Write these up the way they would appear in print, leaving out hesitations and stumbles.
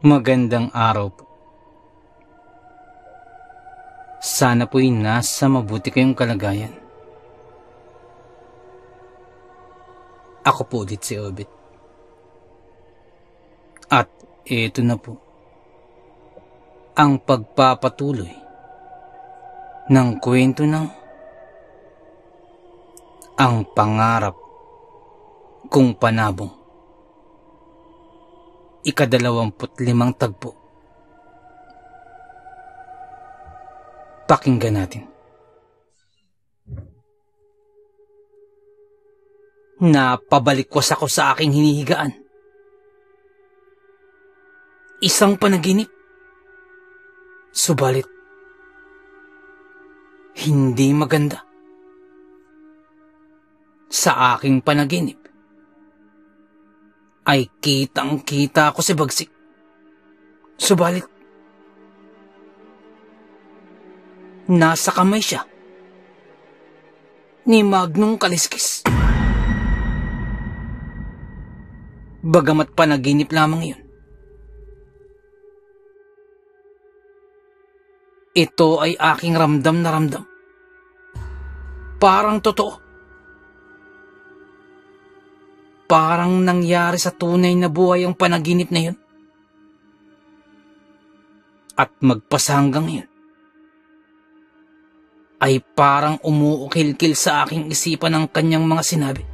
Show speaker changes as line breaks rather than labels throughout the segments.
Magandang araw po. Sana po'y nasa mabuti kayong kalagayan. Ako po ulit si Obit. At ito na po ang pagpapatuloy ng kwento ng Ang Pangarap Kong Panabong. 25 tagpo. Pakinggan natin. Napabalikwas ako sa aking hinihigaan. Isang panaginip. Subalit, hindi maganda. Sa aking panaginip, ay kitang-kita ko si Bagsik. Subalit, nasa kamay siya ni Magnong Kaliskis. Bagamat panaginip lamang iyon, ito ay aking ramdam na ramdam. Parang totoo. Parang nangyari sa tunay na buhay ang panaginip na yun. At magpasa hanggang ngayon, ay parang umuukil-kil sa aking isipan ang kanyang mga sinabi.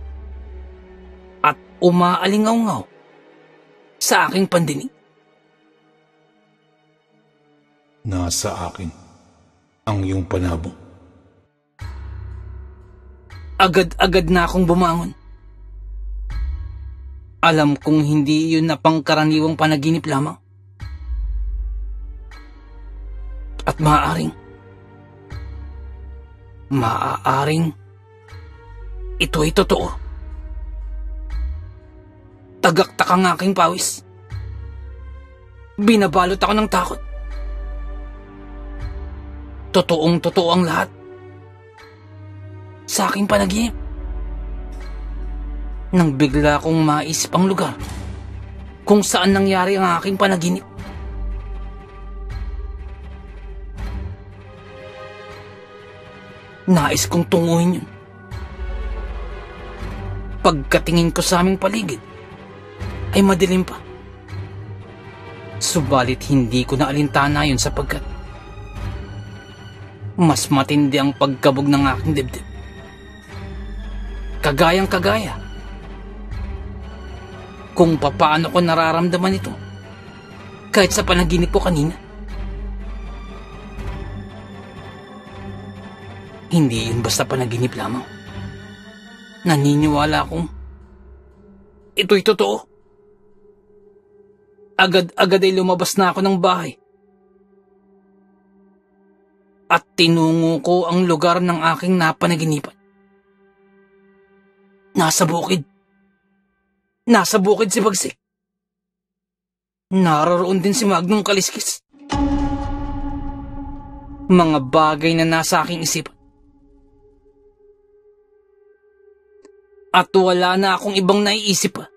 At umaalingaw-ngaw sa aking pandinig.
Nasa akin ang iyong panabong.
Agad-agad na akong bumangon. Alam kong hindi yun na pangkaraniwang panaginip lamang. At maaaring ito ay totoo. Tagaktak ang aking pawis. Binabalot ako ng takot. Totoong-totoo ang lahat sa aking panaginip. Nang bigla kong maisip ang lugar kung saan nangyari ang aking panaginip. Nais kong tunguhin yun. Pagkatingin ko sa aming paligid, ay madilim pa. Subalit hindi ko na alintana yun sapagkat mas matindi ang pagkabog ng aking dibdib. Kagayang-kagaya kung papaano ko nararamdaman ito kahit sa panaginip ko kanina. Hindi yun basta panaginip lamang. Naniniwala akong ito'y totoo. Agad-agad ay lumabas na ako ng bahay at tinungo ko ang lugar ng aking napanaginipan. Nasa bukid si Bagsik. Naroroon din si Magnong Kaliskis. Mga bagay na nasa aking isipan. At wala na akong ibang naiisip pa.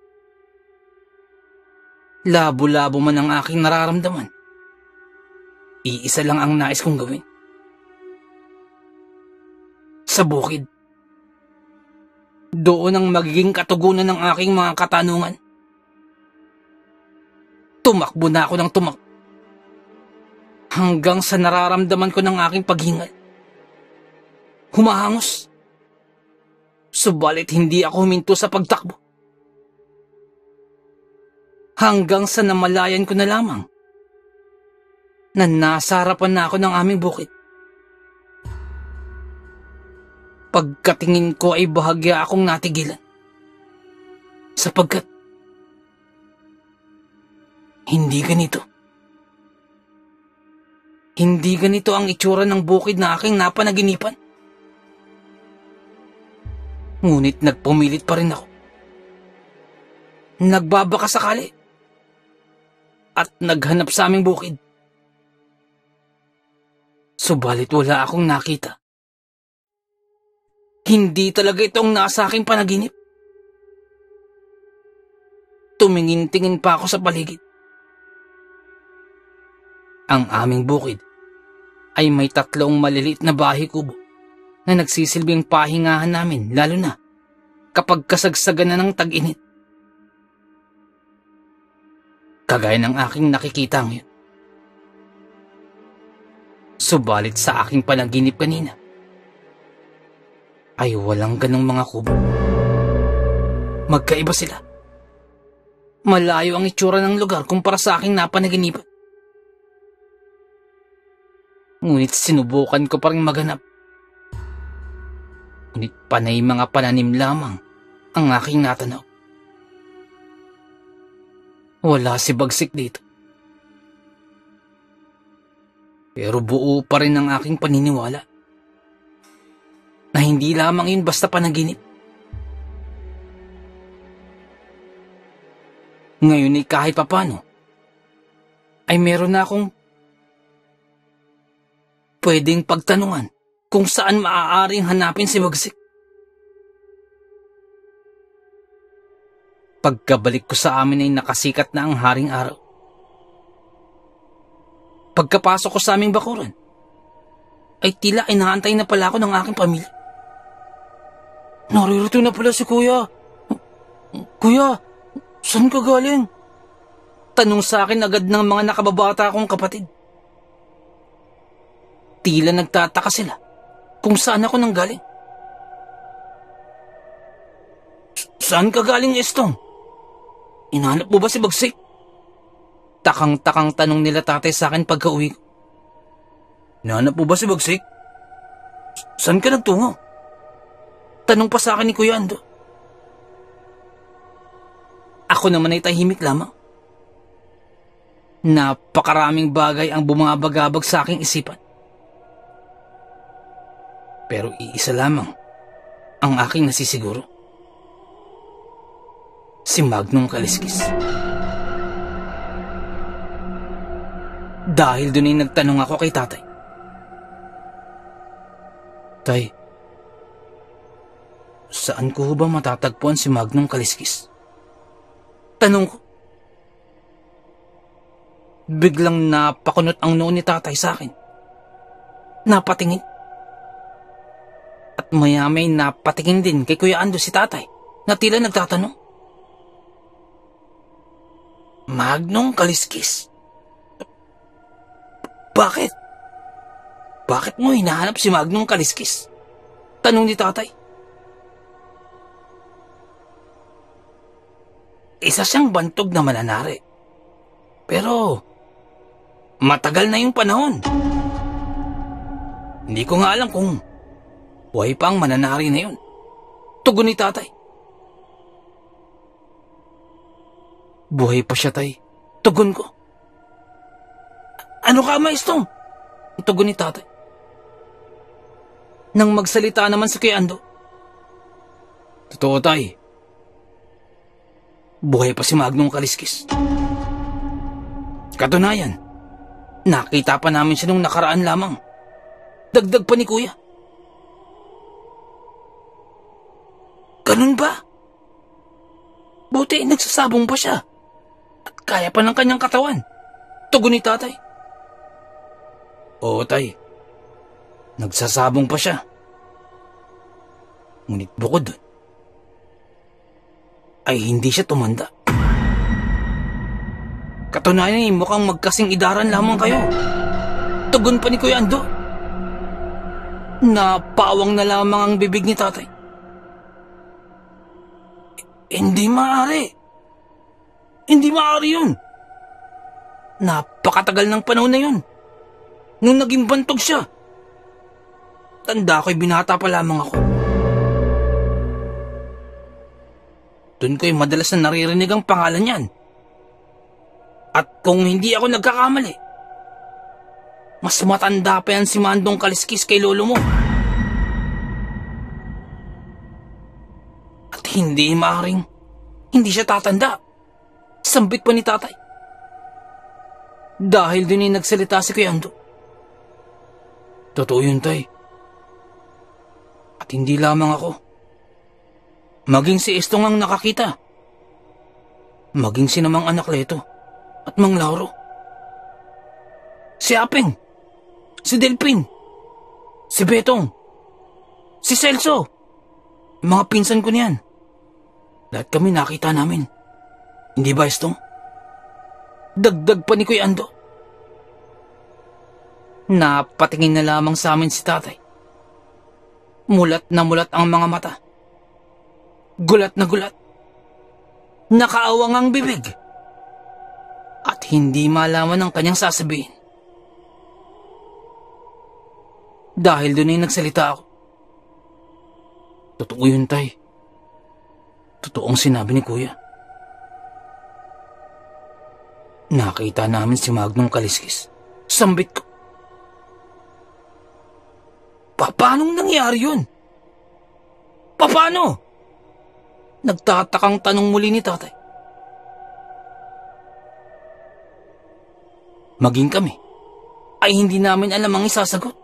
Labo-labo man ang aking nararamdaman. Iisa lang ang nais kong gawin. Sa bukid, doon ang magiging katugunan ng aking mga katanungan. Tumakbo na ako ng tumakbo hanggang sa nararamdaman ko ng aking paghingal. Humahangos. Subalit hindi ako huminto sa pagtakbo. Hanggang sa namalayan ko na lamang na nasa harapan na ako ng aming bukid. Pagkatingin ko ay bahagya akong natigilan. Sapagkat hindi ganito. Hindi ganito ang itsura ng bukid na aking napanaginipan. Ngunit nagpumilit pa rin ako. Nagbabaka sakali at naghanap sa aming bukid. Subalit wala akong nakita. Hindi talaga itong nasa aking panaginip. Tumingin-tingin pa ako sa paligid. Ang aming bukid ay may 3 maliliit na bahay kubo na nagsisilbing pahingahan namin, lalo na kapag kasagsagan na ng tag-init. Kagaya ng aking nakikita ngayon. Subalit sa aking panaginip kanina ay walang ganong mga kubo. Magkaiba sila. Malayo ang itsura ng lugar kumpara sa aking napanaginipan. Ngunit sinubukan ko pa rin maghanap. Ngunit panay mga pananim lamang ang aking natanaw. Wala si Bagsik dito. Pero buo pa rin ang aking paniniwala na hindi lamang yun basta panaginip. Ngayon ay kahit papano ay meron na akong pwedeng pagtanungan kung saan maaaring hanapin si Bagsik. Pagkabalik ko sa amin ay nakasikat na ang haring araw. Pagkapasok ko sa aming bakuran, ay tila inaantay na pala ako ng aking pamilya. Naririto na pala si Kuya. Kuya, saan ka galing? Tanong sa akin agad ng mga nakababata kong kapatid. Tila nagtataka sila kung saan ako nanggaling. Saan ka galing, Estong? Inahanap mo ba si Bagsik? Takang-takang tanong nila tatay sa akin pagka-uwi ko. Inahanap mo ba si Bagsik? Saan ka nagtungo? Tanong pa sa akin ni Kuya Ando. Ako naman ay tahimik lamang. Napakaraming bagay ang bumabagabag sa aking isipan. Pero iisa lamang ang aking nasisiguro. Si Magnong Kaliskis. Dahil doon ay nagtanong ako kay tatay. Tay, saan ko ba matatagpuan si Magnong Kaliskis? Tanong ko. Biglang napakunot ang noo ni tatay sa akin. Napatingin. At maya-may napatingin din kay Kuya Ando si tatay na tila nagtatanong. Magnong Kaliskis? Bakit? Bakit mo hinahanap si Magnong Kaliskis? Tanong ni tatay. Isa siyang bantog na mananari. Pero matagal na yung panahon. Hindi ko nga alam kung buhay pa ang mananari na yun. Tugon ni tatay. Buhay pa siya, tay. Tugon ko. Ano ka, Maestong? Tugon ni tatay. Nang magsalita naman si Kuya Ando. Totoo, tay. Buhay pa si Magnong Kaliskis. Katunayan, nakita pa namin siya nung nakaraan lamang. Dagdag pa ni Kuya. Ganun ba? Buti nagsasabong pa siya. At kaya pa ng kanyang katawan. Tugon ni tatay. Oo, tay. Nagsasabong pa siya. Ngunit bukod doon, ay hindi siya tumanda. Katunayan ay mukhang magkasing idaran lamang kayo. Tugon pa ni Kuya Ando. Napawang na lamang ang bibig ni tatay. Hindi maaari. Hindi maaari yun. Napakatagal ng panahon na yun. Nung naging bantog siya. Tanda ko'y binata pa lamang ako. Doon ko'y madalas na naririnig ang pangalan niyan. At kung hindi ako nagkakamali, mas matanda pa yan si Mandong Kaliskis kay lolo mo. At hindi maaaring hindi siya tatanda. Sambit pa ni tatay. Dahil doon ay nagsalita si Kuya Ando. Totoo yun, tay. At hindi lamang ako. Maging si Estong ang nakakita. Maging si namang anak Leto at Mang Lauro. si Apeng, si Delpin, si Betong, si Celso, yung mga pinsan ko niyan. Lahat kami nakita namin. Hindi ba, Estong? Dagdag pa ni Kuya Ando. Napatingin na lamang sa amin si tatay. Mulat na mulat ang mga mata. Gulat na gulat. Nakaawang ang bibig. At hindi malaman ang kanyang sasabihin. Dahil doon ay nagsalita ako. Totoo yun, tay. Totoong sinabi ni Kuya. Nakita namin si Magnong Kaliskis. Sambit ko. Paanong nangyari yun? Paano? Nagtatakang tanong muli ni tatay. Maging kami ay hindi namin alam ang isasagot.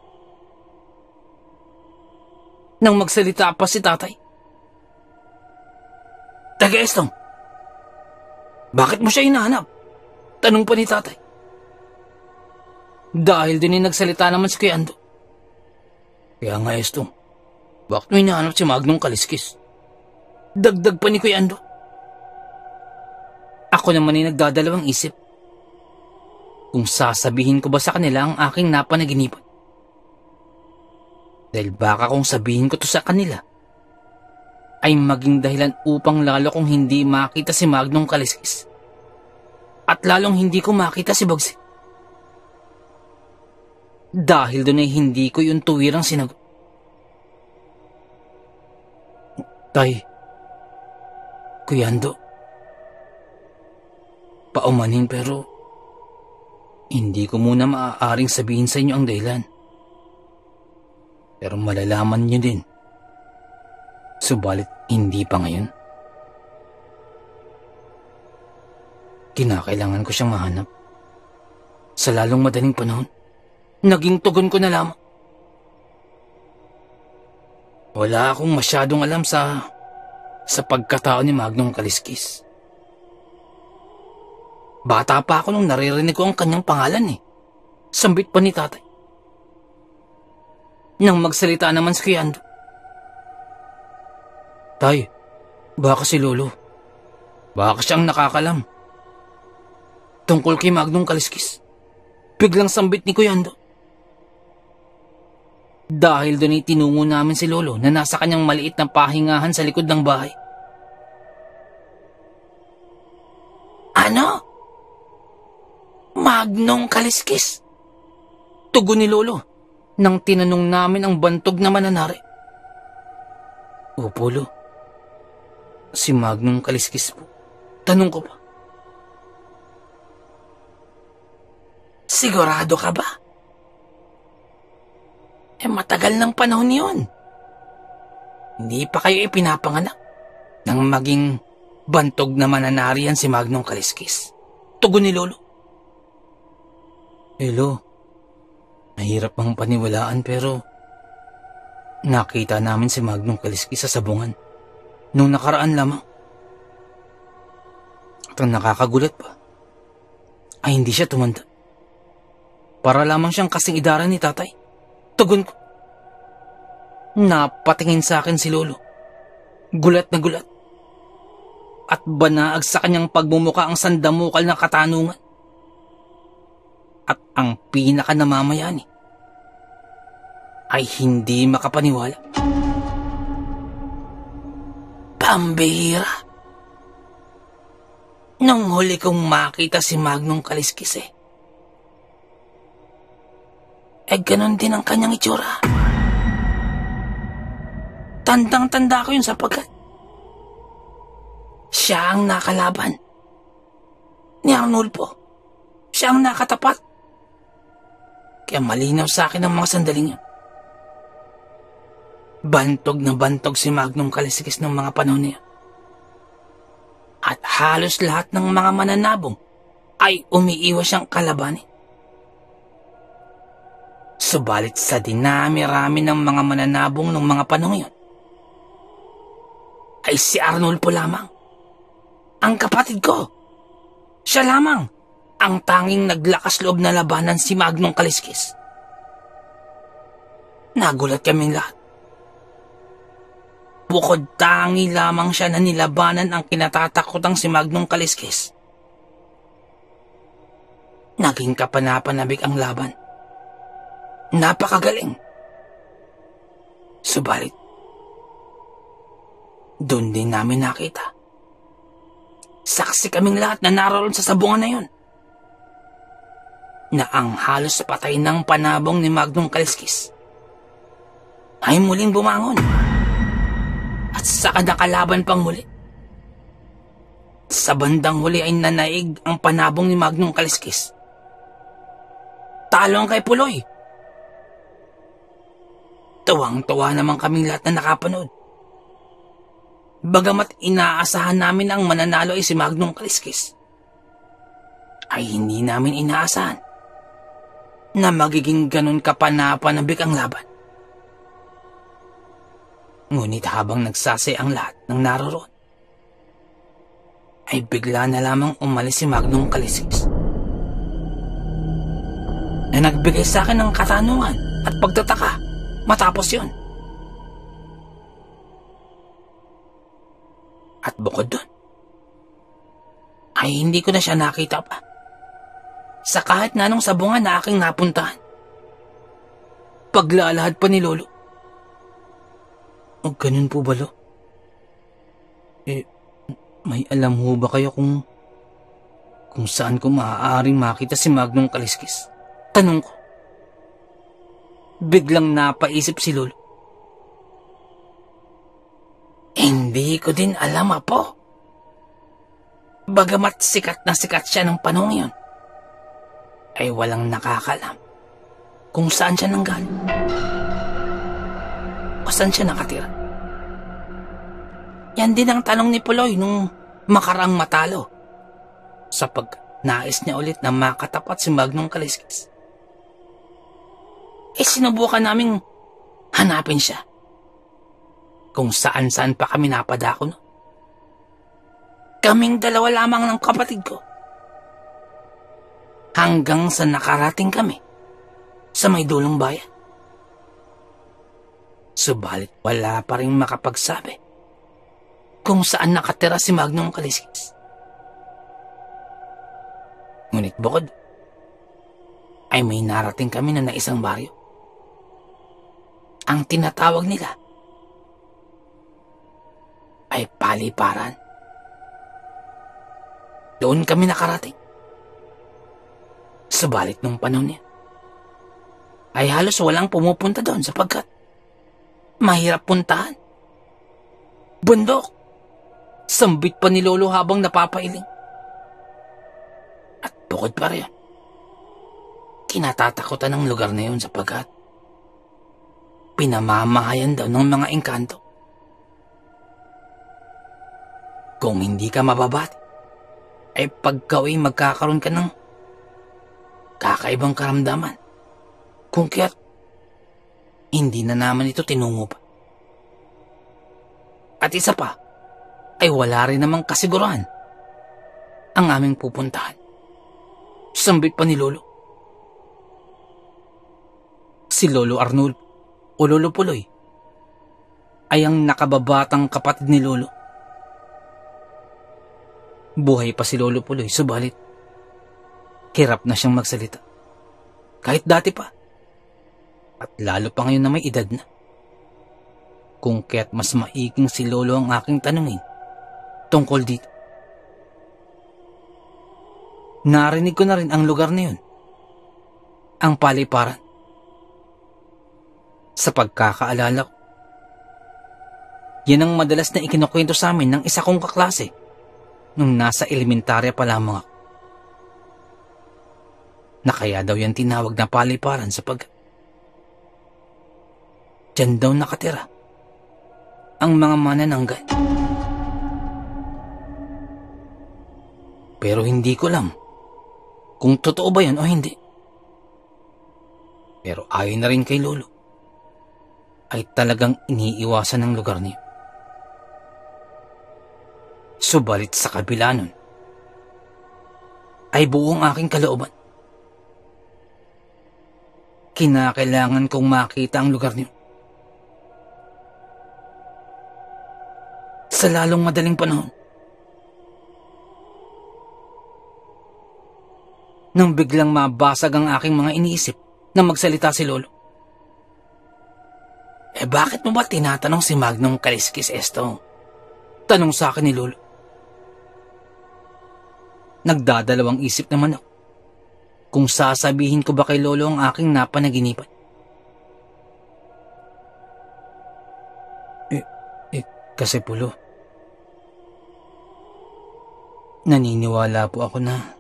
Nang magsalita pa si tatay. Taga Estong, bakit mo siya hinahanap? Tanong pa ni tatay. Dahil din ay nagsalita naman si Kuya Ando. Kaya nga, Estong, bakit mo hinahanap si Magnong Kaliskis? Dagdag pa ni Kuya Ando. Ako naman ay nagdadalawang isip. Kung sasabihin ko ba sa kanila ang aking napanaginipan. Dahil baka kung sabihin ko to sa kanila, ay maging dahilan upang lalo kong hindi makita si Magnong Kaliskis. At lalong hindi ko makita si Bagsik. Dahil doon ay hindi ko yung tuwirang sinagot. Tay, Kuya Ando, paumanhin pero hindi ko muna maaaring sabihin sa inyo ang dahilan. Pero malalaman niyo din. Subalit hindi pa ngayon. Kinakailangan ko siyang mahanap. Sa lalong madaling panahon, naging tugon ko na lamang. Wala akong masyadong alam sa pagkatao ni Magnong Kaliskis. Bata pa ako nung naririnig ko ang kanyang pangalan eh. Sambit pa ni tatay. Nang magsalita naman si Kuya Ando. Tay, baka si Lolo. Baka siyang nakakalam. Tungkol kay Magnong Kaliskis. Biglang sambit ni Kuya Ando. Dahil doon ay tinungo namin si Lolo na nasa kanyang maliit na pahingahan sa likod ng bahay. Ano? Magnong Kaliskis? Tugon ni Lolo nang tinanong namin ang bantog na mananari. Opo, Lo. Si Magnong Kaliskis po. Tanong ko pa. Sigurado ka ba? Matagal ng panahon yun. Hindi pa kayo ipinapanganak nang maging bantog na mananarian si Magnong Kaliskis. Tugon ni Lolo. Lo, mahirap ang paniwalaan pero nakita namin si Magnong Kaliskis sa sabungan nung nakaraan lamang. At ang nakakagulat pa ay hindi siya tumanda. Para lamang siyang kasing idara ni tatay. Tugon ko. Napatingin sa akin si Lolo. Gulat na gulat. At banaag sa kanyang pagmumuka ang sandamukal na katanungan. At ang pinaka namamayani ay hindi makapaniwala. Pambihira. Nung huli kong makita si Magnong Kaliskis ganon din ang kanyang itsura. Tandang-tanda ko yun sapagkat siya ang nakalaban ni Arnulfo. Siya ang nakatapat. Kaya malinaw sa akin ang mga sandaling yun. Bantog na bantog si Magnong Kaliskis ng mga panahon niya. At halos lahat ng mga mananabong ay umiiwas siyang kalabanin. Subalit sa dinami-rami ng mga mananabong ng mga panahon yun, ay si Arnulfo lamang. Ang kapatid ko. Siya lamang ang tanging naglakas loob na labanan si Magnong Kaliskis. Nagulat kaming lahat. Bukod tangi lamang siya na nilabanan ang kinatatakotang si Magnong Kaliskis. Naging kapanapanabik ang laban. Napakagaling. Subalit, doon din namin nakita. Saksi kaming lahat na naroon sa sabungan na yun. Na ang halos patay ng panabong ni Magnong Kaliskis ay muling bumangon. At saka nakalaban pang muli. Sa bandang huli ay nanaig ang panabong ni Magnong Kaliskis. Talo ang kay Puloy. Tuwang-tuwa naman kaming lahat na nakapanood. Bagamat inaasahan namin ang mananalo ay si Magnong Kaliskis, ay hindi namin inaasahan na magiging ganun kapanapanabik ang laban. Ngunit habang nagsasay ang lahat ng naroroon, ay bigla na lamang umalis si Magnong Kaliskis na nagbigay sa akin ng katanungan at pagtataka matapos yun. At bukod dun, ay hindi ko na siya nakita pa sa kahit na anong sabungan na aking napuntahan. Paglalahad pa ni Lolo. O ganun po ba, Lo? May alam ho ba kayo kung saan ko maaaring makita si Magnong Kaliskis? Tanong ko. Biglang napaisip si Lolo. Hindi ko din alam, Apo. Bagamat sikat na sikat siya ng panahon yun, ay walang nakakalam kung saan siya nanggaling o saan siya nakatira. Yan din ang tanong ni Puloy nung makaraang matalo sapag nais niya ulit na makatapat si Magnong Kaliskis. Sinubukan naming hanapin siya kung saan-saan pa kami napadako no. Kaming dalawa lamang ng kapatid ko. Hanggang sa nakarating kami sa may dulong bayan. Subalit wala pa rin makapagsabi kung saan nakatira si Magnong Kaliskis. Ngunit bukod, ay may narating kami na isang baryo. Ang tinatawag nila ay Paliparan. Doon kami nakarating. Subalit nung panahon niya, ay halos walang pumupunta doon sapagkat mahirap puntahan. Bundok. Sambit pa ni Lolo habang napapailing. At bukod pa rin, kinatatakutan ng lugar na yun sapagkat pinamamahayan daw ng mga engkanto. Kung hindi ka mababati, ay pagkaway magkakaroon ka ng kakaibang karamdaman. Kung kaya't hindi na naman ito tinungo pa. At isa pa, ay wala rin namang kasiguruhan ang aming pupuntahan. Sambit pa ni Lolo. Si Lolo Arnold o Lolo Puloy ay ang nakababatang kapatid ni Lolo. Buhay pa si Lolo Puloy, subalit hirap na siyang magsalita. Kahit dati pa. At lalo pa ngayon na may edad na. Kung kaya't mas maiking si Lolo ang aking tanungin tungkol dito. Narinig ko na rin ang lugar na yun. Ang Paliparan. Sa pagkakaalala ko, yan ang madalas na ikinukwento sa amin ng isa kong kaklase nung nasa elementarya pa lamang ako. Na kaya daw yan tinawag na Paliparan sapagkat diyan daw nakatira ang mga manananggal. Pero hindi ko alam kung totoo ba yan o hindi. Pero ayon na rin kay Lolo, ay talagang iniiwasan ng lugar niya. Subalit sa kabila nun, ay buong aking kalooban. Kinakailangan kong makita ang lugar niyo. Sa lalong madaling panahon. Nang biglang mabasag ang aking mga iniisip na magsalita si Lolo. Bakit mo ba tinatanong si Magnong Kaliskis esto? Tanong sa akin ni Lolo. Nagdadalawang isip naman ako kung sasabihin ko ba kay Lolo ang aking napanaginipan. Kasi Pulo, naniniwala po ako na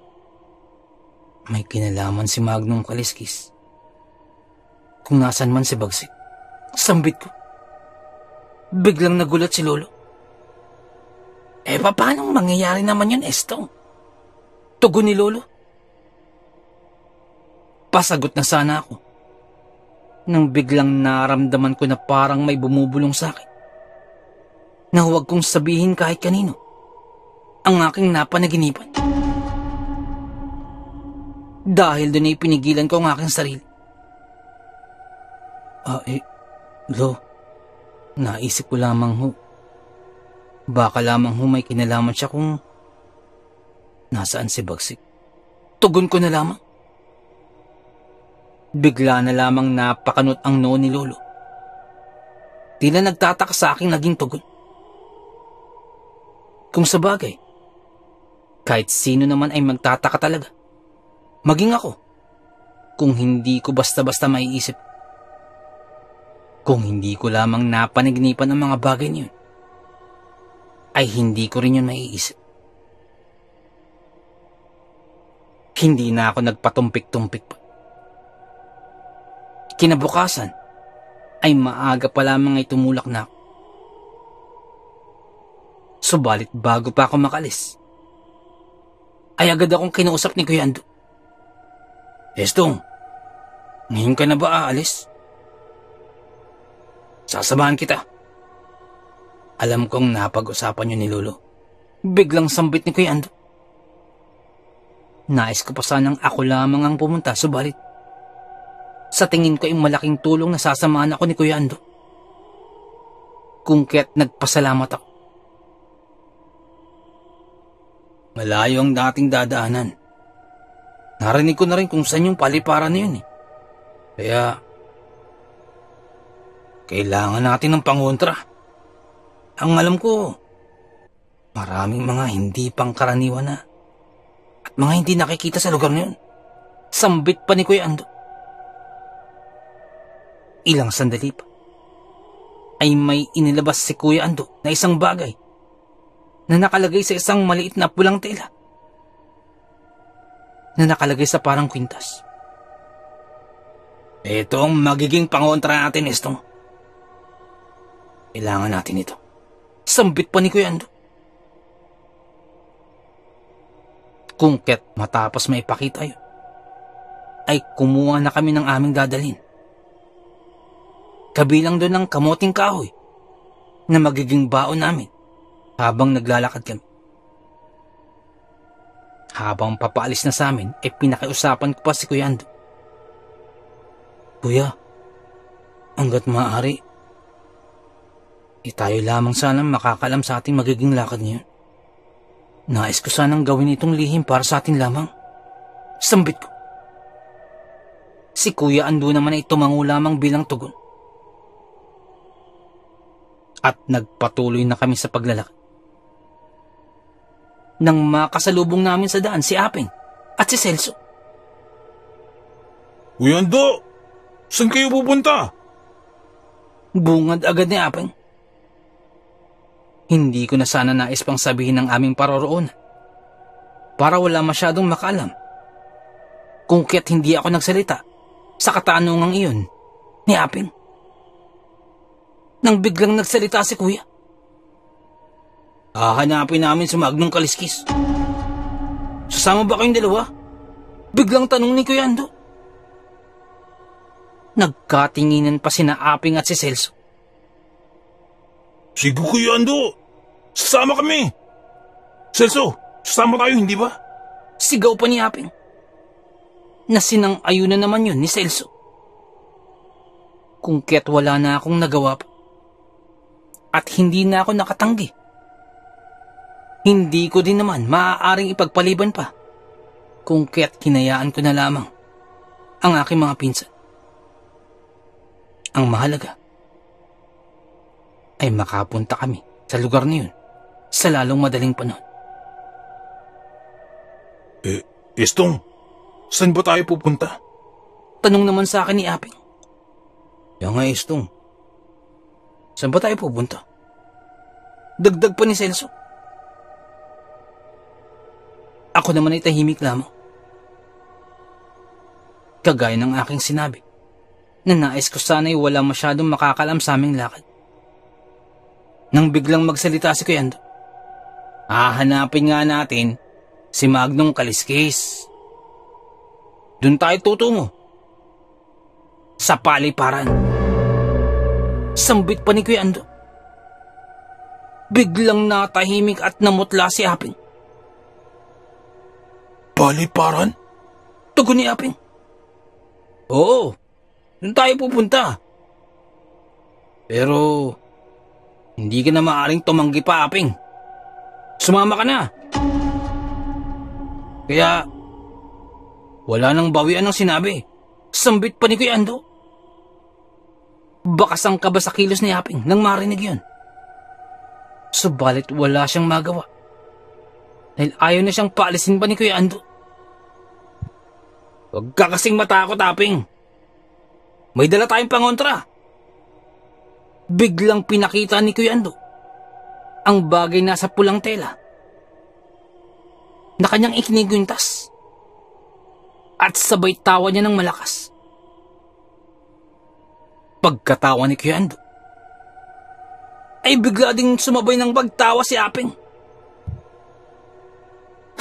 may kinalaman si Magnong Kaliskis. Kung nasan man si Bagsik, sambit ko. Biglang nagulat si Lolo. Paano mangyayari naman yun, Estong? Tugon ni Lolo. Pasagot na sana ako nang biglang naramdaman ko na parang may bumubulong sa akin na huwag kong sabihin kahit kanino ang aking napanaginipan. Dahil doon ay pinigilan ko ang aking sarili. Lo, naisip ko lamang ho. Baka lamang ho may kinalaman siya kung nasaan si Bagsik. Tugon ko na lamang. Bigla na lamang napakanot ang noo ni Lolo. Tila nagtataka sa aking naging tugon. Kung sa bagay, kahit sino naman ay magtataka talaga. Maging ako, kung hindi ko basta-basta maiisip. Kung hindi ko lamang napanaginipan ang mga bagay niyon, ay hindi ko rin yun maiisip. Hindi na ako nagpatumpik-tumpik pa. Kinabukasan, ay maaga pa lamang ay tumulak na ako. Subalit bago pa ako makalis, ay agad akong kinausap ni Kuya Ando. Estong, ngayon ka na ba aalis? Sasamahan kita. Alam kong napag-usapan niyo ni Lolo. Biglang sambit ni Kuya Ando. Nais ko pa sanang ako lamang ang pumunta, subalit sa tingin ko ay malaking tulong na sasamahan ako ni Kuya Ando. Kung kaya't nagpasalamat ako. Malayo ang dating dadaanan. Narinig ko na rin kung saan yung paliparan na yun eh. Kaya, kailangan natin ng pangontra. Ang alam ko, maraming mga hindi pangkaraniwan na at mga hindi nakikita sa lugar na yun. Sambit pa ni Kuya Ando. Ilang sandali pa, ay may inilabas si Kuya Ando na isang bagay na nakalagay sa isang maliit na pulang tela na nakalagay sa parang kwintas. Ito ang magiging pangontra natin, Estong. Kailangan natin ito. Sambit pa ni Kuya Ando. Kung ket matapos maipakita yun, ay kumuha na kami ng aming dadalhin. Kabilang doon ng kamoting kahoy na magiging baon namin habang naglalakad kami. Habang papaalis na sa amin, ay pinakiusapan ko pa si Kuya Ando. Kuya, hanggat maaari, tayo lamang sanang makakalam sa ating magiging lakad ngayon. Nais ko sanang gawin itong lihim para sa atin lamang. Sambit ko. Si Kuya Ando naman ay tumango lamang bilang tugon. At nagpatuloy na kami sa paglalakad. Nang makasalubong namin sa daan si Apeng at si Celso.
Kuya Ando, saan kayo pupunta?
Bungad agad ni Apeng. Hindi ko na sana nais pang sabihin ng aming paroroon para wala masyadong makaalam kung kaya't hindi ako nagsalita sa katanungang iyon ni Apeng. Nang biglang nagsalita si Kuya. Hahanapin namin si Magnong Kaliskis. Sasama ba kayong dalawa? Biglang tanong ni Kuya Ando. Nagkatinginan pa sina Apeng at si Celso.
Sige Kuya Ando, sasama kami. Celso, sasama tayo, hindi ba?
Sigaw pa ni Aping. Nasinang-ayunan naman yun ni Celso. Kung kaya't wala na akong nagawa pa. At hindi na ako nakatanggi. Hindi ko din naman maaaring ipagpaliban pa kung kaya't hinayaan ko na lamang ang aking mga pinsan. Ang mahalaga ay makapunta kami sa lugar na yun sa lalong madaling panahon.
Estong, saan ba tayo pupunta?
Tanong naman sa akin ni Aping. Yung nga, Estong, saan ba tayo pupunta? Dagdag pa ni Celso. Ako naman ay tahimik lamang. Kagaya ng aking sinabi, na nais ko sana'y wala masyadong makakalam sa aming lakad. Nang biglang magsalita si Kuya Ando, hahanapin nga natin si Magnong Kaliskis. Doon tayo tutungo. Sa paliparan. Sambit pa ni Kuya Ando. Biglang natahimik at namutla si Aping.
Paliparan?
Tugon ni Aping. Oo, doon tayo pupunta. Pero, hindi ka na maaaring tumanggi pa, Aping. Sumama ka na. Kaya, wala nang bawian ng sinabi. Sambit pa ni Kuya Ando. Bakasang ka ba sa kilos ni Aping nang marinig yun? Subalit wala siyang magawa. Dahil ayaw na siyang paalisin pa ni Kuya Ando. Huwag ka kasing matakot, Aping. May dala tayong pangontra. Biglang pinakita ni Kuya Ando ang bagay nasa pulang tela na kanyang ikiniguntas at sabay tawa niya ng malakas. Pagkatawa ni Kuya Ando ay bigla ding sumabay ng pagtawa si Aping.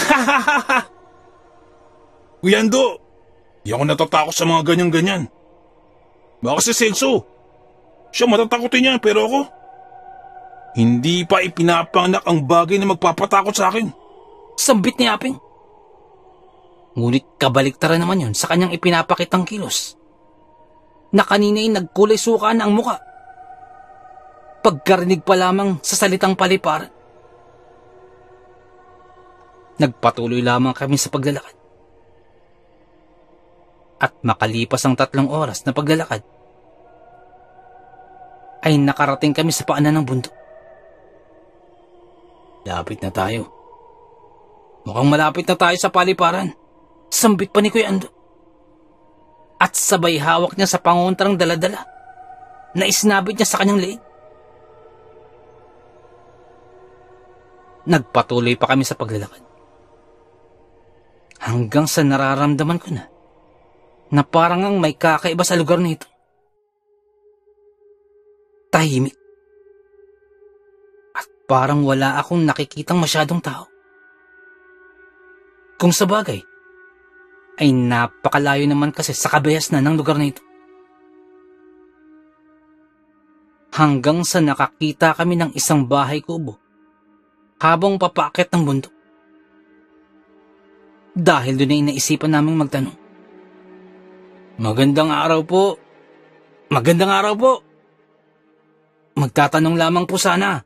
Ha! Kuya Ando, di ako natatakot sa mga ganyan-ganyan. Baka si Celso, siya matatakotin niya, pero ako, hindi pa ipinapanganak ang bagay na magpapatakot sa akin.
Sambit ni Aping. Ngunit kabaliktaran naman yun sa kanyang ipinapakitang kilos na kanina'y nagkulay suka na ang muka. Pagkarinig pa lamang sa salitang paliparan. Nagpatuloy lamang kami sa paglalakad. At makalipas ang 3 oras na paglalakad, ay nakarating kami sa paanan ng bundok. Lapit na tayo. Mukhang malapit na tayo sa paliparan. Sambit pa ni Kuya Ando. At sabay hawak niya sa pangontrang dala-dala na isnabit niya sa kanyang leeg. Nagpatuloy pa kami sa paglalakad. Hanggang sa nararamdaman ko na parang ang may kakaiba sa lugar nito. Tahimik. At parang wala akong nakikitang masyadong tao. Kung sa bagay, ay napakalayo naman kasi sa kabayas na ng lugar na ito. Hanggang sa nakakita kami ng isang bahay kubo habang papaakyat ng bundok. Dahil doon ay naisipan naming magtanong. Magandang araw po. Magandang araw po. Magtatanong lamang po sana.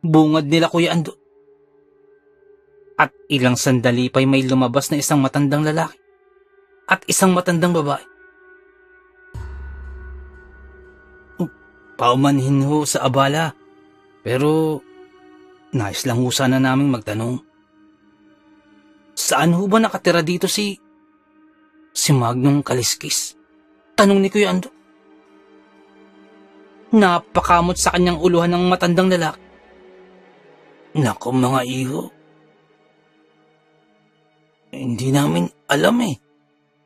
Bungad nila Kuya Ando. At ilang sandali pa'y may lumabas na isang matandang lalaki at isang matandang babae. Paumanhin ho sa abala, pero nais lang ho sana naming magtanong. Saan ho ba nakatira dito si Magnong Kaliskis? Tanong ni Kuya Ando. Napakamot sa kanyang uluhan ng matandang lalaki. Nako mga iho. Hindi namin alam eh.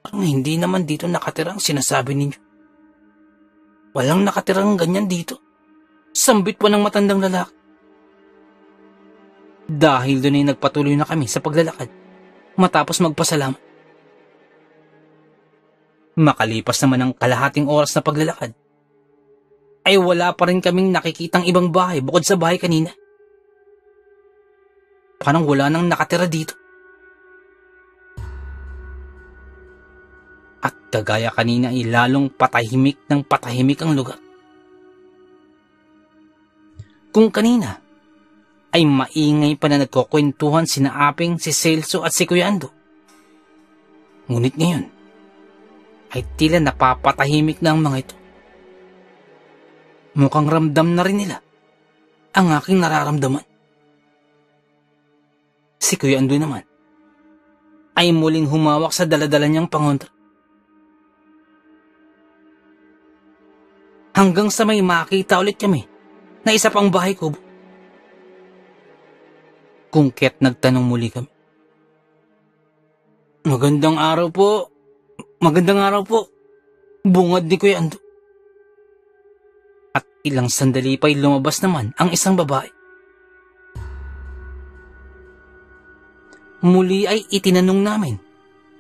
Parang hindi naman dito nakatira ang sinasabi ninyo. Walang nakatirang ganyan dito. Sambit pa ng matandang lalaki. Dahil doon ay nagpatuloy na kami sa paglalakad matapos magpasalamat. Makalipas naman ang kalahating oras na paglalakad, ay wala pa rin kaming nakikitang ibang bahay bukod sa bahay kanina. Parang wala nang nakatira dito. Kagaya kanina ay lalong patahimik ng patahimik ang lugar. Kung kanina ay maingay pa na nagkukwentuhan sina Aping, si Celso at si Kuya Ando, ngunit ngayon ay tila napapatahimik na ang mga ito. Mukhang ramdam na rin nila ang aking nararamdaman. Si Kuya Ando naman ay muling humawak sa daladala niyang pangontra. Hanggang sa may makita ulit kami na isa pang bahay kubo. Kung kaya't nagtanong muli kami. Magandang araw po. Magandang araw po. Bungad ni Kuya Ando. At ilang sandali pa'y lumabas naman ang isang babae. Muli ay itinanong namin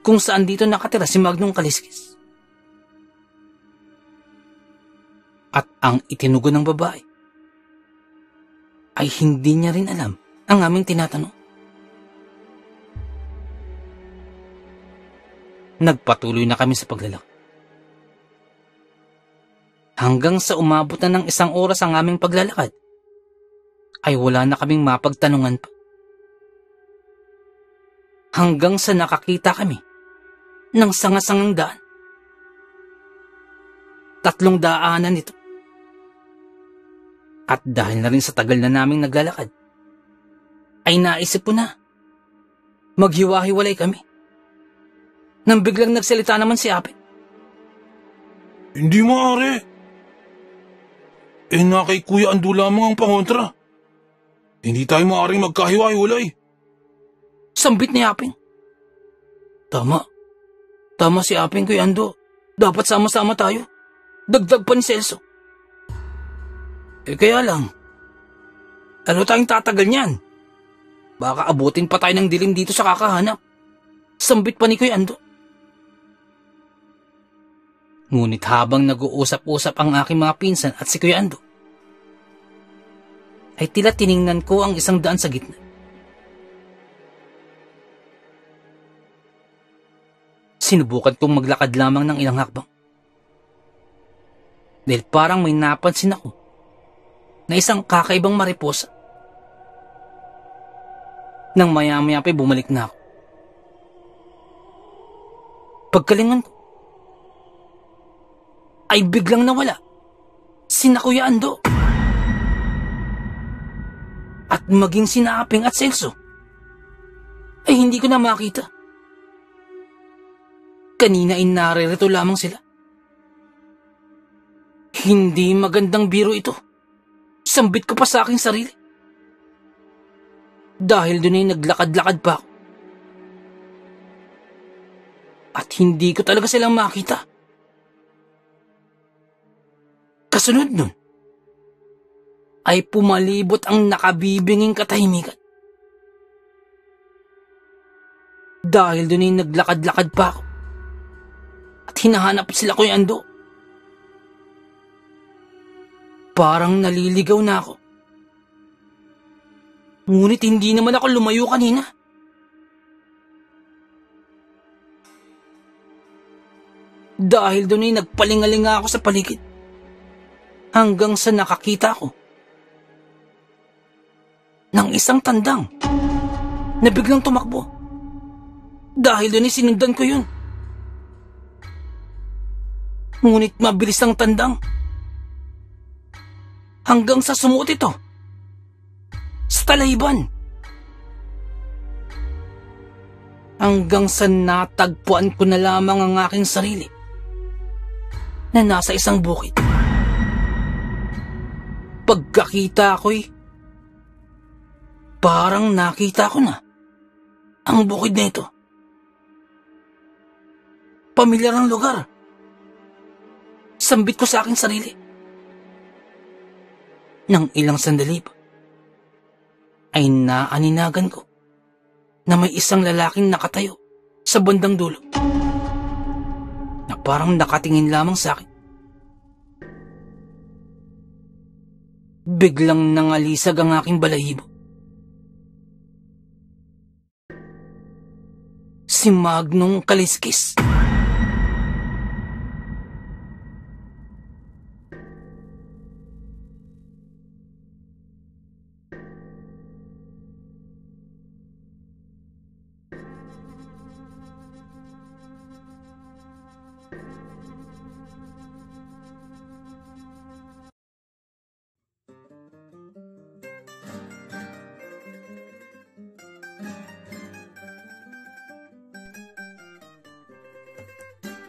kung saan dito nakatira si Magnong Kaliskis. At ang itinugon ng babae ay hindi niya rin alam ang aming tinatanong. Nagpatuloy na kami sa paglalakad. Hanggang sa umabot na ng 1 oras ang aming paglalakad, ay wala na kaming mapagtanungan pa. Hanggang sa nakakita kami ng sangasangang daan. 3 daanan ito. At dahil na rin sa tagal na naming naglalakad, ay naisip ko na maghiwa-hiwalay kami. Nang biglang nagsalita naman si Ape.
Hindi maaari. Na kay Kuya Ando lamang ang pangontra. Hindi tayo maaaring magkahiwa-hiwalay.
Sambit ni Aping. Tama. Tama si Aping, Kuya Ando. Dapat sama-sama tayo. Dagdag pa ni Celso. Kaya lang, ano tayong tatagal niyan? Baka abutin pa tayo ng dilim dito sa kakahanap. Sambit pa ni Kuya Ando. Ngunit habang nag-uusap-usap ang aking mga pinsan at si Kuya Ando, ay tila tiningnan ko ang isang daan sa gitna. Sinubukan kong maglakad lamang ng ilang hakbang. Dahil parang may napansin ako na isang kakaibang mariposa. Nang maya-maya pa'y bumalik na ako. Pagkalingan ko, ay biglang nawala sina Kuya Ando. At maging sina Aping at Celso ay hindi ko na makita. Kanina ay naririto lamang sila. Hindi magandang biro ito. Sambit ko pa sa aking sarili. Dahil doon ay naglakad-lakad pa ako. At hindi ko talaga silang makita. Kasunod nun, ay pumalibot ang nakabibinging katahimikan. Dahil doon ay naglakad-lakad pa ako. At hinahanap sila Kuya Ando. Parang naliligaw na ako. Ngunit hindi naman ako lumayo kanina. Dahil doon ay nagpalingalinga ako sa paligid. Hanggang sa nakakita ko ng isang tandang na biglang tumakbo. Dahil doon ay sinundan ko yun. Ngunit mabilis ang tandang. Hanggang sa sumuot ito sa talayban. Hanggang sa natagpuan ko na lamang ang aking sarili na nasa isang bukid. Pagkakita ko'y parang nakita ko na ang bukid na ito. Pamilyar ang lugar. Sambit ko sa aking sarili. Nang ilang sandali pa, ay naaninagan ko na may isang lalaking nakatayo sa bandang dulo na parang nakatingin lamang sa akin. Biglang nangalisag ang aking balahibo. Si Magnong Kaliskis.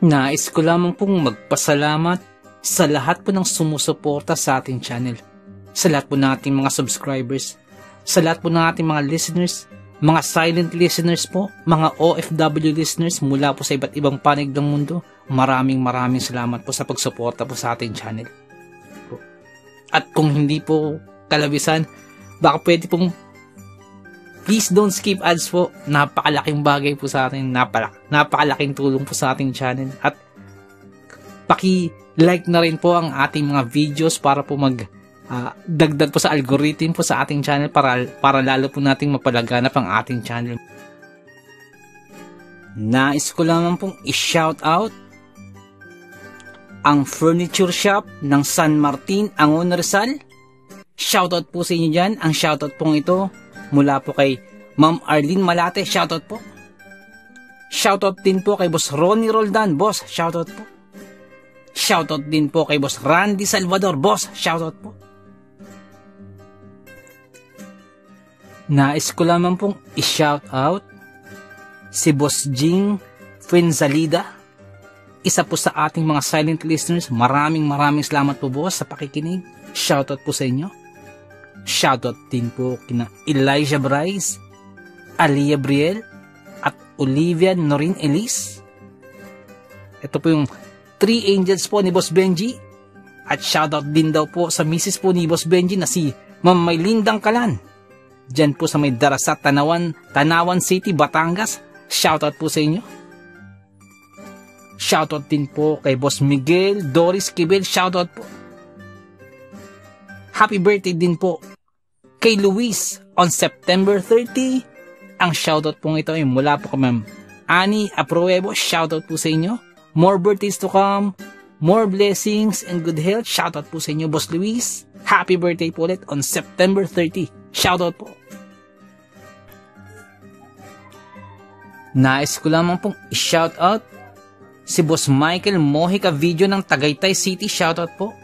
Nais ko lamang pong magpasalamat sa lahat po ng sumusuporta sa ating channel, sa lahat po ng ating mga subscribers, sa lahat po ng ating mga listeners, mga silent listeners po, mga OFW listeners mula po sa iba't ibang panig ng mundo. Maraming salamat po sa pagsuporta po sa ating channel. At kung hindi po kalabisan, baka pwede pong please don't skip ads po. Napakalaking bagay po sa atin. Napakalaking tulong po sa ating channel. At paki-like na rin po ang ating mga videos para po dagdag po sa algorithm po sa ating channel para lalo po nating mapalaganap ang ating channel. Nais ko lamang pong i-shout out ang furniture shop ng San Martin, Angon, Rizal. Shoutout po sa inyo dyan. Ang shoutout pong ito mula po kay Ma'am Arlene Malate. Shoutout po. Shoutout din po kay Boss Ronnie Roldan. Boss, shoutout po. Shoutout din po kay Boss Randy Salvador. Boss, shoutout po. Nais ko lamang pong i-shoutout si Boss Jing Fuenzalida, isa po sa ating mga silent listeners. Maraming salamat po, boss, sa pakikinig. Shoutout po sa inyo. Shoutout din po kina Elijah Bryce, Alia Briel, at Olivia Norin Elise. Ito po yung 3 angels po ni Boss Benji. At shoutout din daw po sa misis po ni Boss Benji na si Ma'am Maylindang Kalan. Diyan po sa may Darasat, Tanawan City, Batangas. Shoutout po sa inyo. Shoutout din po kay Boss Miguel Doris Kibel. Shoutout po. Happy birthday din po kay Luis on September 30. Ang shoutout pong ito ay mula po kay Ma'am Annie Apruebo. Shoutout po sa inyo. More birthdays to come. More blessings and good health. Shoutout po sa inyo, Boss Luis. Happy birthday po ulit on September 30. Shoutout po. Nais ko lamang pong i-shoutout si Boss Michael Mojica Video ng Tagaytay City. Shoutout po.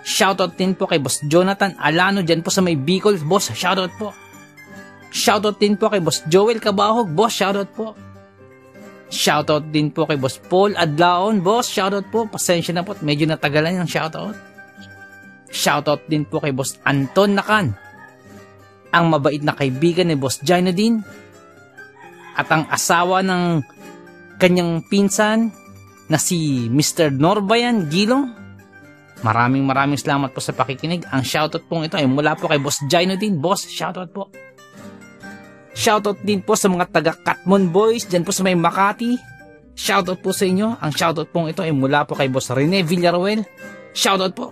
Shoutout din po kay Boss Jonathan Alano dyan po sa may Bicol. Boss, shoutout po. Shoutout din po kay Boss Joel Cabahog. Boss, shoutout po. Shoutout din po kay Boss Paul Adlaon. Boss, shoutout po. Pasensya na po at medyo natagalan yung shoutout. Shoutout din po kay Boss Anton Nakan, ang mabait na kaibigan ni Boss Jainodine at ang asawa ng kanyang pinsan na si Mr. Norbayan Gilong. Maraming salamat po sa pakikinig. Ang shoutout pong ito ay mula po kay Boss Jainodine. Boss, shoutout po. Shoutout din po sa mga taga Katmon Boys dyan po sa may Makati. Shoutout po sa inyo. Ang shoutout pong ito ay mula po kay Boss Rene Villaruel. Shoutout po.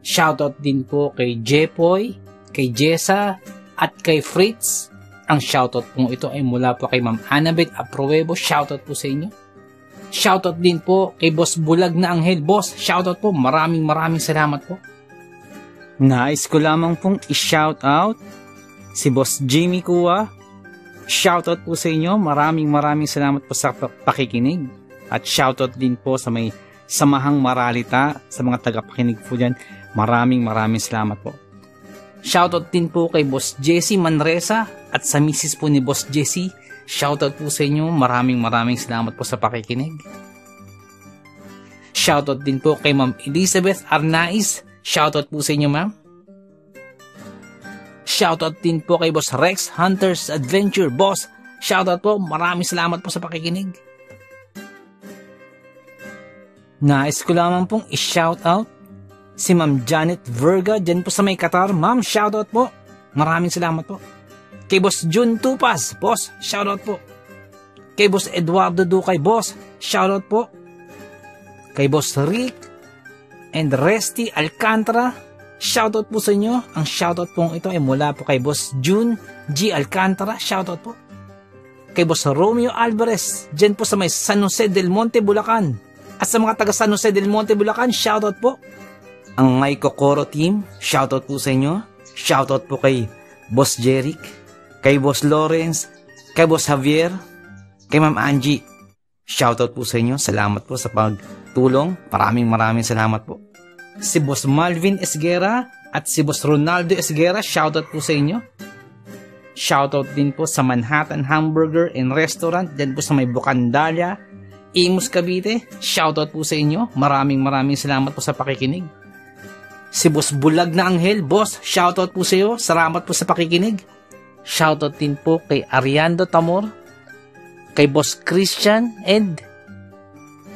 Shoutout din po kay Jepoy, kay Jessa, at kay Fritz. Ang shoutout pong ito ay mula po kay Ma'am Annabeth Apruebo. Shoutout po sa inyo. Shoutout din po kay Boss Bulag na Anghel. Boss, shoutout po. Maraming salamat po. Nais ko lamang pong i-shoutout si Boss Jimmy Kua. Shoutout po sa inyo. Maraming salamat po sa pakikinig. At shoutout din po sa may Samahang Maralita, sa mga tagapakinig po dyan. Maraming salamat po. Shoutout din po kay Boss Jesse Manresa at sa misis po ni Boss Jesse. Shoutout po sa inyo. Maraming salamat po sa pakikinig. Shoutout din po kay Ma'am Elizabeth Arnaiz. Shoutout po sa inyo, ma'am. Shoutout din po kay Boss Rex Hunter's Adventure. Boss, shoutout po. Maraming salamat po sa pakikinig. Nais ko lamang pong i-shoutout si Ma'am Janet Verga dyan po sa may Qatar. Ma'am, shoutout po. Maraming salamat po. Kay Boss Jun Tupas. Boss, shoutout po. Kay Boss Eduardo Ducay. Boss, shoutout po. Kay Boss Rick and Resty Alcantara. Shoutout po sa inyo. Ang shoutout pong ito ay mula po kay Boss June G. Alcantara. Shoutout po. Kay Boss Romeo Alvarez dyan po sa may San Jose del Monte, Bulacan. At sa mga taga San Jose del Monte, Bulacan, shoutout po. Ang My Kokoro team, shoutout po sa inyo. Shoutout po kay Boss Jeric, kay Boss Lawrence, kay Boss Javier, kay Ma'am Angie. Shoutout po sa inyo. Salamat po sa pagtulong. Maraming salamat po. Si Boss Malvin Esguera at si Boss Ronaldo Esguera, shoutout po sa inyo. Shoutout din po sa Manhattan Hamburger and Restaurant, dyan po sa may Bucandalia, Imus Cavite, shoutout po sa inyo. Maraming salamat po sa pakikinig. Si Boss Bulag na Anghel, boss, shoutout po sa iyo. Salamat po sa pakikinig. Shoutout din po kay Ariando Tamor, kay Boss Christian Ed,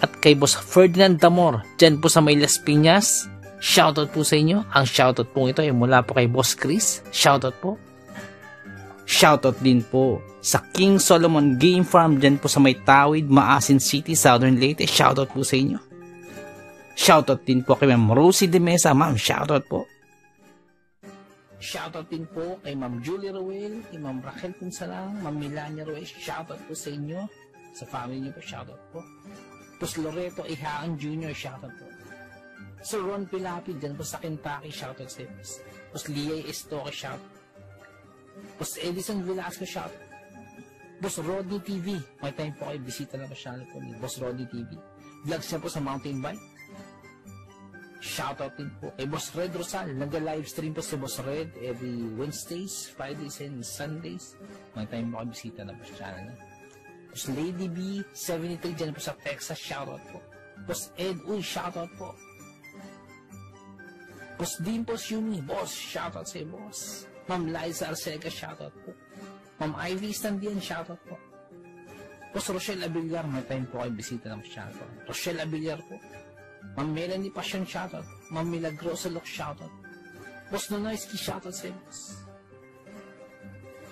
at kay Boss Ferdinand Tamor, dyan po sa may Las Piñas. Shoutout po sa inyo. Ang shoutout po ito ay mula po kay Boss Chris. Shoutout po. Shoutout din po sa King Solomon Game Farm dyan po sa may Tawid, Maasin City, Southern Leyte. Shoutout po sa inyo. Shoutout din po kay Ma'am Rosie de Mesa. Ma'am, shoutout po. Shoutout din po kay Ma'am Julie Roel, kay Ma'am Raquel Punsalang, Ma'am Melania Roel. Shoutout po sa inyo. Sa family niyo po, shoutout po. Tapos Loreto Ihaan Jr., shoutout po. Sir Ron Pilapid dyan po sa Kentucky, shoutout sa inyo. Tapos Leah Estoque, shoutout. Tapos Edison Velasco, shoutout. Boss Rodney TV. May time po kayo, bisita na po channel po ni Boss Rodney TV. Vlogs siya po sa mountain bike. Shoutout din po kay Boss Red Rosal. Nag-livestream po si Boss Red every Wednesdays, Fridays, and Sundays. May time po kayo, bisita na po sa channel niya. Tapos Lady B, 73 dyan po sa Texas, shoutout po. Tapos Ed Uy, shoutout po. Tapos Dimples Yumi, boss, shoutout sa iyo, boss. Ma'am Liza Arcega, shoutout po. Ma'am Ivy Standian, shoutout po. Tapos Rochelle Abillar, may time po kayo, bisita na po sa channel po. Rochelle Abillar po. Ma'am Melanie Passion, shoutout. Ma'am Milagrosa Lok, shoutout. Boss Nonoyski, shoutout sa iyo, boss.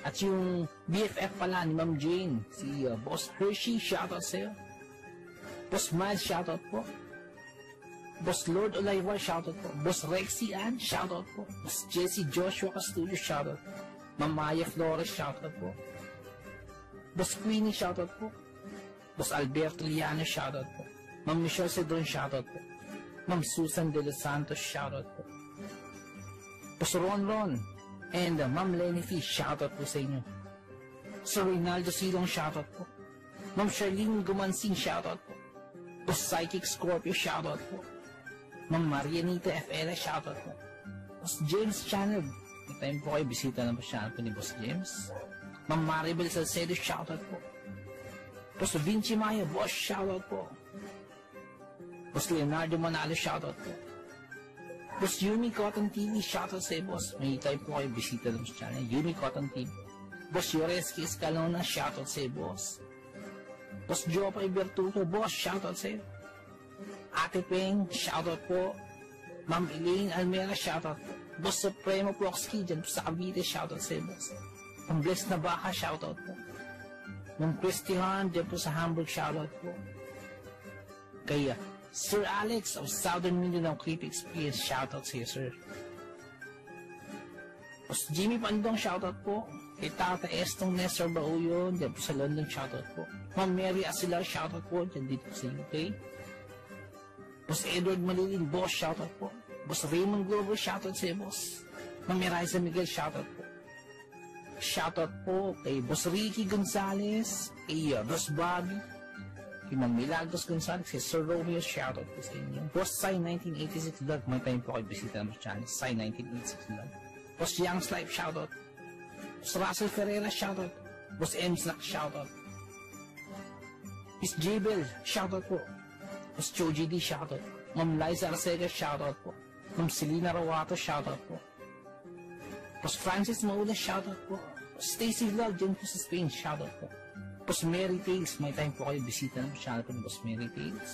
At yung BFF pala ni Ma'am Jane, si Boss Hershey, shoutout sa iyo. Boss Miles, shoutout po. Boss Lord Olaivar, shoutout po. Boss Rexy Ann, shoutout po. Boss Jesse Joshua Castillo, shoutout po. Ma'am Maya Flores, shoutout po. Boss Queenie, shoutout po. Boss Alberto Liano, shoutout po. Ma'am Michelle Cedron, shoutout po. Ma'am Susan De Los Santos, shoutout po. Boss Ron, and Ma'am Lenny Fish, shoutout po sa inyo. Sir Reynaldo Silong, shoutout po. Ma'am Charlene Gumansing, shoutout po. Boss Psychic Scorpio, shoutout po. Ma'am Marianita FL, shoutout po. Boss James Channel, may time po kayo, bisita na po channel po ni Boss James. Ma'am Maribel Salcedo, shoutout po. Boss Vinci Maya, boss, shoutout po. Boss Leonardo Manalo, shoutout po. Boss Yumi Cotton TV, shoutout sa iyo, boss. May time po kayo, bisita na po sa channel, Yumi Cotton TV. Boss Yoreski Escalona, shoutout sa iyo, boss. Boss Jopay Bertuto, boss, shoutout sa iyo. Ate Peng, shoutout po. Ma'am Elaine Almera, shoutout po. Boss Supremo Proxky, dyan po sa Cavite, shoutout sa iyo, boss. Ang Bless na Baka, shoutout po. Ma'am Christy Han, dyan po sa Hamburg, shoutout po. Kaya, Sir Alex of Southern Mindanao Creep Experience, shoutout sa iyo, sir. Boss Jimmy Pandong, shoutout po. Kay Tata Estong Nestor Bauyon, dyan po sa London, shoutout po. Ma'am Mary Asilar, shoutout po, dyan dito sa UK. Boss Edward Malilin, boss, shoutout po. Boss Raymond Glover, shoutout sa iyo, boss. Ma'am Miraiza Miguel, shoutout po. Shoutout po kay Boss Ricky Gonzalez, kay Boss Bobby, kay Ma'am Milagros Gonzalez, kay Sir Romeo, shoutout po sa inyo. Boss Sai 1986 Vlog, may time po kayo, bisita naman sa channel, Sai 1986 Vlog. Boss Young's Life, shoutout. Boss Russell Ferreira, shoutout. Boss M. Slack, shoutout. Miss Jabel, shoutout po. Boss Choji D, shoutout. Ma'am Liza Arcega, shoutout po. Ma'am Selena Rawato, shoutout po. Boss Francis Maula, shoutout po. Boss Stacy Vlog, dyan po sa Spain, shoutout po. Boss Mary Tales, may time po kayo, bisita ng channel po ng Boss Mary Tales.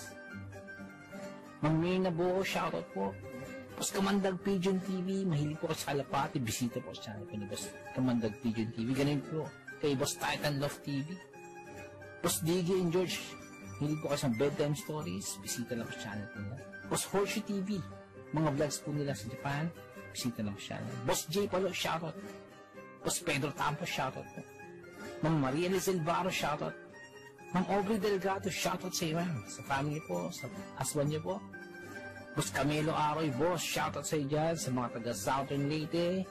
Ma'am Mirna Buo, shoutout po. Boss Kamandag Pigeon TV, mahilig po sa kalapati, bisita po sa channel po ni Boss Kamandag Pigeon TV. Ganun po kay Boss Titan Love TV. Boss Diggy and George, mahilig po kayo sa bedtime stories, bisita lang po sa channel po nila. Boss Horseshoe TV, mga vlogs po nila sa Japan, bisita lang po sa channel. Boss J. Palo, shoutout. Boss Pedro Tampo, shoutout po. Ma'am Maria Lizel Barro, shoutout. Ma'am Aubrey Delgado, shoutout sa iyo, ma'am. Sa family po, sa husband niyo po. Boss Camilo Aroy, boss, shoutout sa iyo dyan, sa mga taga Southern Leyte.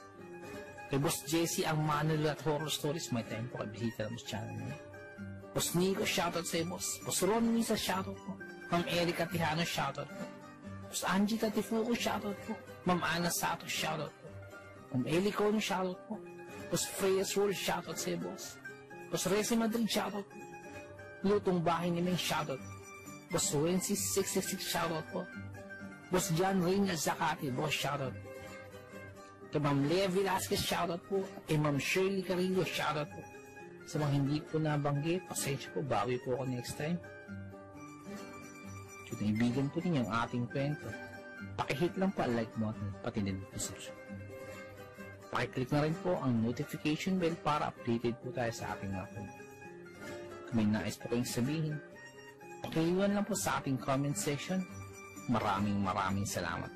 Kay Boss Jesse ang Manuel at Horror Stories, may time po kayo, bisita lang po sa channel niyo. Boss Nico, shoutout sa iyo, boss. Boss Ron Misa, shoutout po. Ma'am Erika Tijano, shoutout po. Boss Angie Tatifuco, shoutout po. Ma'am Ana Sato, shoutout po. Ma'am Eli Cono, shoutout po. Boss Freya Sword, shoutout sa iyo, boss. Boss Resi Madrid, shoutout po. Lutong Bahay ni Ming, shoutout. Boss Wency 666, shoutout po. Boss John Reyna Zacate, boss, shoutout. Kay Ma'am Lea Velasquez, shoutout po. Kay Ma'am Shirley Carillo, shoutout po. Sa mga hindi ko nabanggit, pasensya po, bawi po ako next time. Kung naibigan po ninyo ang ating kwento, pakihit lang po ang like button, pati din po subscribe. Pakiclick na rin po ang notification bell para updated po tayo sa ating mga kwento. Kung may nais po kayong sabihin, pakiiwan lang po sa ating comment section. Maraming salamat.